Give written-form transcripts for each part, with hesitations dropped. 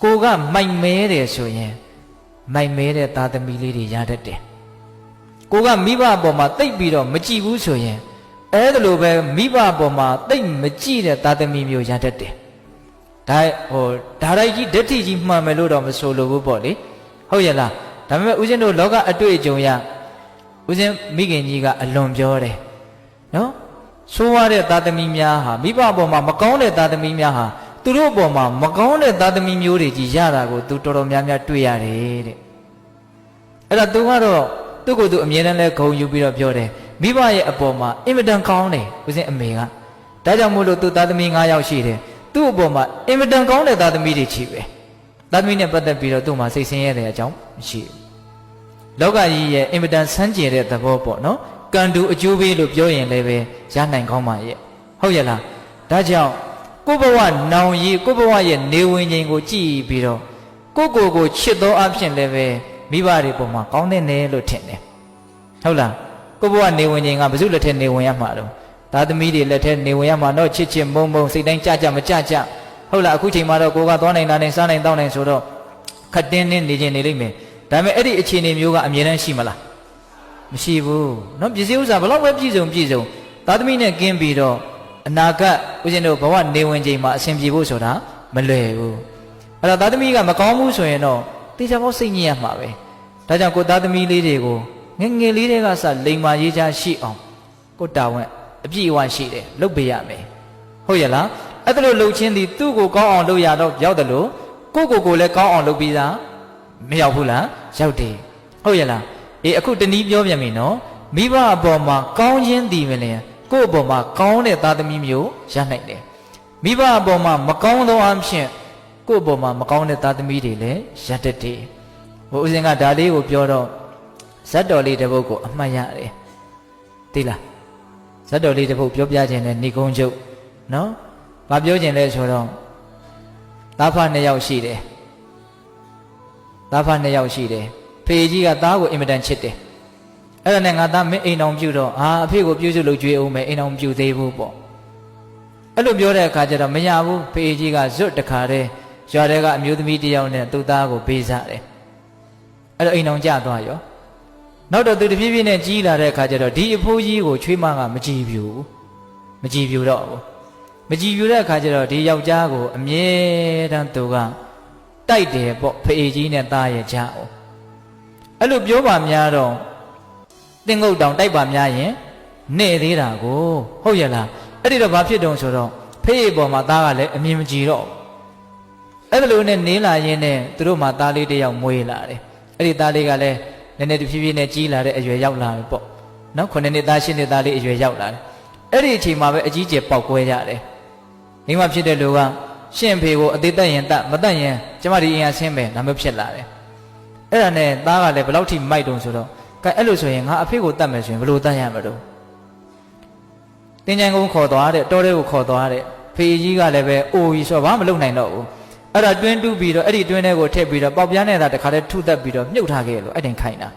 ကိုကမိုက်မဲတယ်ဆိုရင်မိုက်မဲတဲ့သားသမီးလေးတွေရတတ်တယ်ကိုကမိဘအပေါ်မှာတိတ်ပြီးတော့မကြည့်ဘူးဆိုရင်အဲ့ဒါလိုပဲမိဘအပေါ်မှာတိတ်မကြည့်တဲ့သားသမီးမျိုးရတတ်တယ်ဒါဒါရိုက်ကြီးဓာတ်တိကြီးမှန်မယ်လို့တော့မဆိုလိုဘူးပေါ့လေဟုတ်ရဲ့လားဒါပေမဲ့ဦးဇင်းတို့လောကအတွေ့အကြုံရဦးဇင်းမိခင်ကြီးကအလွန်ပြောတယ်နော်ဆိုးရတဲ့သားသမီးများဟာမိဘအပေါ်မှာမကောင်းတဲ့သားသမီးများဟာသူတို့အပေါ်မှာမကောင်းတဲ့သားသမီးမျိုးတွေကြီးရတာကိုသူတော်တော်များများတွေ့ရတယ်တဲ့အဲ့ဒါသူကတော့သူ့ကိုယ်သူအမြဲတမ်းလဲဂုဏ်ယူပြီးတော့ပြောတယ်မိဘရဲ့အပေါ်မှာအင်မတန်ကောင်းတယ်ဦးဇင်းအမေကဒါကြောင့်မို့လို့သူသားသမီး9ယောက်ရှိတယ်သူ့အပေါ်မှာအင်မတန်ကောင်းတဲ့သားသမီးတွေချီပဲသားသမီးနဲ့ပတ်သက်ပြီးတော့သူ့မှာစိတ်ဆင်းရဲတဲ့အကြောင်းမရှိဘူးလောကကြီးရဲ့အင်မတန်ဆန်းကျင်တဲ့သဘောပေါ့နော်ကံတူအကျိုးပေးလို့ပြောရင်လည်းပဲရနိုင်ကောင်းပါရဲ့ဟုတ်ရဲ့လားဒါကြောင့်ကိုယ့်ဘဝနောင်ရည်ကိုယ့်ဘဝရဲ့နေဝင်ချိန်ကိုကြည့်ပြီးတော့ကိုယ့်ကိုယ်ချစ်သောအဖြစ်လည်းပဲမိဘတွေပေါ်မှာကောင်းတဲ့နယ်လို့ထင်တယ်ဟုတ်လားကိုယ့်ဘဝနေဝင်ချိန်ကဘယ်သူလက်ထက်နေဝင်ရမှာတော့သားသမီးတွေလက်ထက်နေဝင်ရမှာတော့ချစ်ချစ်မုံမုံစိတ်တိုင်းကြမကြဟုတ်လားအခုချိန်မှာတော့ကိုကသွားနိုင်တာနိုင်စားနိုင်တောင်းနိုင်ဆိုတော့ခတ်တင်းနေခြင်းနေလိမ့်မယ်ဒါပေမဲ့အဲ့ဒီအခြေအနေမျိုးကအမြဲတမ်းရှိမလားမရှိဘူးเนาะပစ္စည်းဥစ္စာဘယ်တော့ပဲပြည့်စုံသားသမီးနဲ့ကင်းပြီးတော့အနာဂတ်ဦးဇင်းတို့ဘဝနေဝင်ချိန်မှာအဆင်ပြေဖို့ဆိုတာမလွယ်ဘူးအဲ့တော့သားသမီးကမကောင်းဘူးဆိုရင်တော့တေချာဖို့စိတ်ညစ်ရမှာပဲဒါကြောင့်ကိုသားသမီးလေးတွေကိုငယ်ငယ်လေးတွေကစလိမ်မာရေးချရှိအောင်ကိုတာဝန်အပြည့်အဝရှိတယ်လုပ်ပေးရမယ်ဟုတ်ရဲ့လားအဲ့ဒါလိုလှုပ်ချင်းသည်သူ့ကိုကောင်းအောင်လုပ်ရတော့ရောက်တယ်လို့ကိုလည်းကောင်းအောင်လုပ်ပြီးသားမရောက်ဘူးလားရောက်တယ်ဟုတ်ရဲ့လားအေးအခုတနည်းပြောပြန်ပြီနော်မိဘအပေါ်မှာကောင်းခြင်းသည်မလဲကိုယ့်အပေါ်မှာကောင်းတဲ့သားသမီးမျိုးရနိုင်တယ်မိဘအပေါ်မှာမကောင်းသောအဖြစ်ကိုယ့်အပေါ်မှာမကောင်းတဲ့သားသမီးတွေလည်းရတတ်တယ်ဟိုဦးဇင်းကဒါလေးကိုပြောတော့ဇတ်တော်လေးတစ်ပုဒ်ကိုအမှတ်ရတယ်သိလားဇတ်တော်လေးတစ်ပုဒ်ပြောပြခြင်းနဲ့ဏိကုံးချုပ်နော်ဘာပြောခြင်းလဲဆိုတော့သားဖ2ယောက်ရှိတယ်သားဖ2ယောက်ရှိတယ်ဖေကြီးကသားကိုအင်မတန်ချစ်တယ်အဲ့ဒါနဲ့ငါသားမင်းအိမ်အောင်ပြုတော့အဖေကိုပြုစုလုပ်ကြွေးအောင်မယ်အိမ်အောင်ပြုသေးဘူးပေါ့အဲ့လိုပြောတဲ့အခါကျတော့မရဘူးဖေကြီးကဇွတ်တခါတည်းရွာထဲကအမျိုးသမီးတစ်ယောက်နဲ့သူ့သားကိုပေးစားတယ်အဲ့တော့အိမ်အောင်ကြသွားရောနောက်တော့သူတဖြည်းဖြည်းနဲ့ကြီးလာတဲ့အခါကျတော့ဒီအဖိုးကြီးကိုချွေးမကမကြည်ပြူတော့ဘူးမကြည်ပြူတဲ့အခါကျတော့ဒီယောက်ျားကိုအမြဲတမ်းသူကတိုက်တယ်ပေါ့ဖေကြီးနဲ့သားရဲ့ကြားအောင်အဲ့လိုပြောပါများတော့တင်းငုတ်တောင်တိုက်ပါများရင်နေသေးတာကိုဟုတ်ရဲ့လားအဲ့ဒီတော့ဘာဖြစ်တုံးဆိုတော့ဖေးပေါ်မှာသားကလည်းအမြင်မကြည်တော့အဲ့ဒါလိုနဲ့နေလာရင်းနဲ့သူတို့မှသားလေးတစ်ယောက်မွေးလာတယ်အဲ့ဒီသားလေးကလည်းနည်းနည်းတဖြည်းဖြည်းနဲ့ကြီးလာတဲ့အရွယ်ရောက်လာပြီပေါ့နော်9နှစ်သား10နှစ်သားလေးအရွယ်ရောက်လာတယ်အဲ့ဒီအချိန်မှာပဲအကြီးကျယ်ပေါက်ကွဲကြတယ်မိမဖြစ်တဲ့လူကရှင့်ဖေကိုအသေးသက်ရင်တတ်မတတ်ရင်ကျမဒီအင်အားဆင်းမယ်ဒါမျိုးဖြစ်လာတယ်အဲ့ဒါနဲ့သားကလည်းဘယ်လောက်ထိမိုက်တုံဆိုတော့ကဲအဲ့လိုဆိုရင်ငါအဖေကိုတတ်မယ်ဆိုရင်ဘယ်လိုတတ်ရမလို့တင်းချိုင်ကုန်းခေါ်သွားတဲ့တောထဲကိုခေါ်သွားတဲ့ဖေကြီးကလည်းပဲအိုကြီးဆိုတော့ဘာမှမလုပ်နိုင်တော့ဘူးအဲ့ဒါတွင်းတူးပြီးတော့အဲ့ဒီတွင်းထဲကိုထည့်ပြီးတော့ပေါက်ပြားနဲ့သာတခါတည်းထုသက်ပြီးတော့မြုပ်ထားခဲ့လို့အဲ့တိုင်ခိုင်းတာ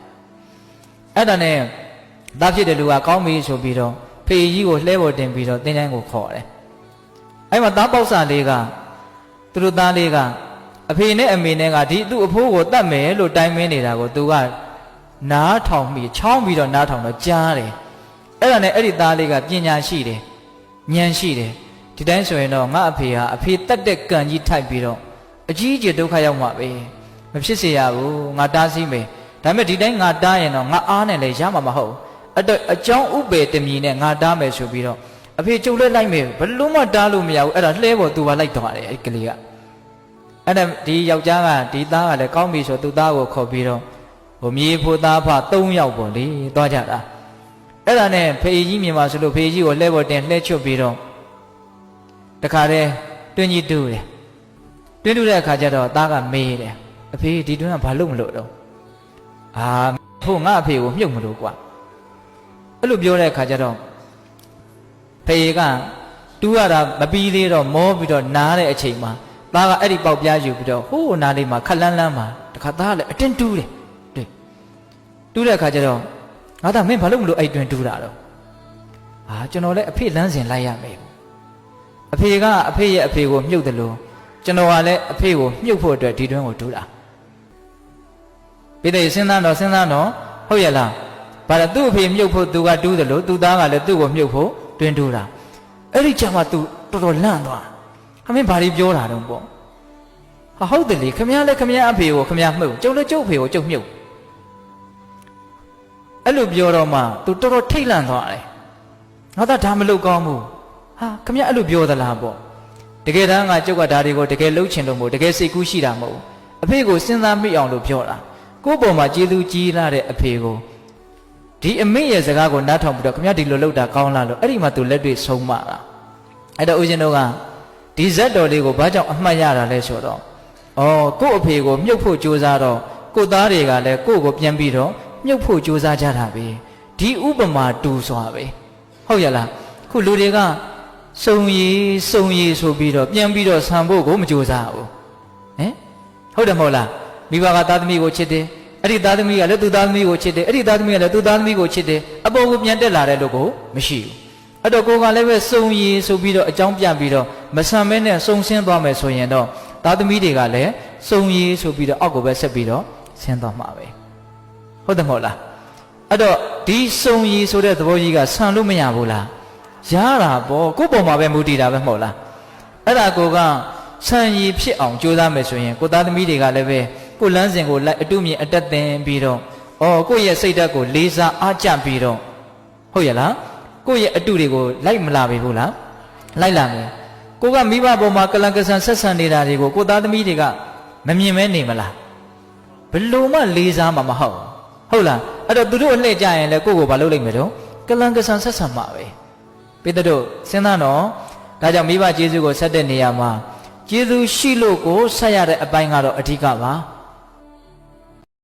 အဲ့ဒါနဲ့သားဖြစ်တဲ့လူကကောင်းပြီဆိုပြီးတော့ဖေကြီးကိုလှဲပေါ်တင်ပြီးတော့တင်းချိုင်ကိုခေါ်တယ်အဲ့မှာသားပေါက်စာလေးကသူတို့သားလေးကအဖေနဲ့အမေနဲ့ကဒီသူ့အဖိုးကိုတတ်မယ်လို့တိုင်မင်းနေတာကိုသူကနားထောင်ပြီးချောင်းပြီးတော့နားထောင်တော့ကြားတယ်အဲ့ဒါနဲ့အဲ့ဒီသားလေးကပညာရှိတယ်ဉာဏ်ရှိတယ်ဒီတိုင်းဆိုရင်တော့ငါအဖေဟာအဖေတတ်တဲ့ကံကြီးထိုက်ပြီးတော့အကြီးအကျယ်ဒုက္ခရောက်မှာပဲမဖြစ်စေရဘူးငါတားဆီးမယ်ဒါပေမဲ့ဒီတိုင်းငါတားရင်တော့ငါအားနဲ့လည်းရမှာမဟုတ်အဲ့တော့အကြောင်းဥပေတမီနဲ့ငါတားမယ်ဆိုပြီးတော့အဖေကျုပ်လည်းလိုက်မယ်ဘယ်လို့မှတားလို့မရဘူးအဲ့ဒါလှဲပေါ်သူပါလိုက်သွားတယ်အဲ့ကလေးကအဲ့ဒါဒီယောက်ျားကဒီသားကလည်းကောင်းပြီဆိုသူ့သားကိုခေါ်ပြီးတော့ဟိုမြေဖို့သားဖ3ယောက်ပေါ့လေသွားကြတာအဲ့ဒါနဲ့ဖေကြီးမြင်ပါဆိုလို့ဖေကြီးကိုလှဲပေါ်တင်လှဲချွတ်ပြီးတော့တခါတည်းတွင်းကြီးတူးတယ်တွင်းတူးတဲ့အခါကျတော့သားကမေးတယ်အဖေဒီတွင်းကဘာလို့မလို့တော့ဖို့ငါအဖေကိုမြုပ်မလို့ကွာအဲ့လိုပြောတဲ့အခါကျတော့ဖေကတူးရတာမပြီးသေးတော့မောပြီးတော့နားတဲ့အချိန်မှာသားကအဲ့ဒီပေါက်ပြားယူပြီးတော့ဟိုးနားလေးမှာခက်လန်းလန်းမှာတခါသားကလည်းအတင်းတူးတယ်တူးတဲ့အခါကျတော့ငါသားမင်းဘာလို့မလို့အဲ့တွင်တူးတာတော့ကျွန်တော်လည်းအဖေလမ်းစဉ်လိုက်ရမယ်အဖေကအဖေရဲ့အဖေကိုမြုပ်တယ်လို့ ကျွန်တော်ကလည်းအဖေကိုမြုပ်ဖို့အတွက်ဒီတွင်းကိုတူးတာပိဿရေစဉ်းစားတော့ဟုတ်ရဲ့လားဘာလဲသူ့အဖေမြုပ်ဖို့သူကတူးတယ်လို့သူ့သားကလည်းသူ့ကိုမြုပ်ဖို့တွင်းတူးတာအဲ့ဒီကြမှာသူတော်တော်လန့်သွားခမင်းဘာတွေပြောတာတော့ပေါ့ဟာဟုတ်တယ်လေခမည်းလည်းခမည်းအဖေကိုခမည်းမှုတ်ကျုပ်လည်းကျုပ်အဖေကိုကျုပ်မြုပ်အဲ့လိုပြောတော့မှသူတော်တော်ထိတ်လန့်သွားတယ်ငါသားဒါမလုပ်ကောင်းဘူးဟာခမည်းအဲ့လိုပြောသလားပေါ့တကယ်တမ်းကကျုပ်ကဒါတွေကိုတကယ်လှုပ်ချင်လို့မို့တကယ်စိတ်ကူးရှိတာမဟုတ်အဖေကိုစဉ်းစားမိအောင်လို့ပြောတာကိုယ့်ပေါ်မှာကျေးဇူးကြီးလာတဲ့အဖေကိုဒီအမေရဲ့စကားကိုနားထောင်ပြီးတော့ခမည်းဒီလိုလုပ်တာကောင်းလားလို့အဲ့ဒီမှာသူလက်တွေ့ဆုံးမတာအဲ့တော့ဦးဇင်းတို့ကဒီဇက်တော်လေးကိုဘာကြောင့်အမှတ်ရတာလဲဆိုတော့ကိုယ့်အဖေကိုမြုပ်ဖို့ကြိုးစားတော့ကိုယ့်သားတွေကလည်းကိုယ့်ကိုပြန်ပြီးတော့မြုပ်ဖို့ကြိုးစားကြတာပဲဒီဥပမာတူစွာပဲဟုတ်ရလားခုလူတွေကစုံရည်ဆိုပြီးတော့ပြန်ပြီးတော့ဆံဖို့ကိုမကြိုးစားဘူးဟင်ဟုတ်တယ်မဟုတ်လားမိဘကသားသမီးကိုချစ်တယ်အဲ့ဒီသားသမီးကလည်းသူ့သားသမီးကိုချစ်တယ်အဲ့ဒီသားသမီးကလည်းသူ့သားသမီးကိုချစ်တယ်အပေါ်ကိုပြန်တက်လာတဲ့လို့ကိုမရှိဘူးအဲ့တော့ကိုကလည်းပဲစုံရည်ဆိုပြီးတော့အကြောင်းပြပြီးတော့မဆံမဲနဲ့စုံဆင်းသွားမယ်ဆိုရင်တော့သားသမီးတွေကလည်းစုံရည်ဆိုပြီးတော့အောက်ကိုပဲဆက်ပြီးတော့ဆင်းသွားမှာပဲဟုတ်တယ်မဟုတ်လားအဲ့တော့ဒီစုံရည်ဆိုတဲ့သဘောကြီးကဆံလို့မရဘူးလားရတာပေါ့ကိုယ့်ပေါ်မှာပဲမူတည်တာပဲမဟုတ်လားအဲ့ဒါကိုကဆံရည်ဖြစ်အောင်ကြိုးစားမယ်ဆိုရင်ကိုသားသမီးတွေကလည်းပဲကိုလမ်းစဉ်ကိုလိုက်အတုမြင်အတက်သင်ပြီးတော့ကိုယ့်ရဲ့စိတ်ဓာတ်ကိုလေးစားအားကျပြီးတော့ဟုတ်ရလားကိုယ့်ရဲ့အတုတွေကိုလိုက်မလာပြီဘူးလားလိုက်လာမယ်ကိုကမိဘပေါ်မှာကလန်ကဆန်ဆက်ဆံနေတာတွေကိုကိုသားသမီးတွေကမမြင်မဲနေမလားဘလို့မှလေးစားမှာမဟုတ်ဟုတ်လားအဲ့တော့သူတို့အလှည့်ကြရင်လည်းကိုယ့်ကိုမလုပ်လိုက်မယ်တော့ကလန်ကဆန်ဆက်ဆံမှာပဲပိဿတို့စဉ်းစားတော့ဒါကြောင့်မိဘကျေးဇူးကိုဆက်တဲ့နေရာမှာကျေးဇူးရှိလို့ကိုဆက်ရတဲ့အပိုင်းကတော့အဓိကပါ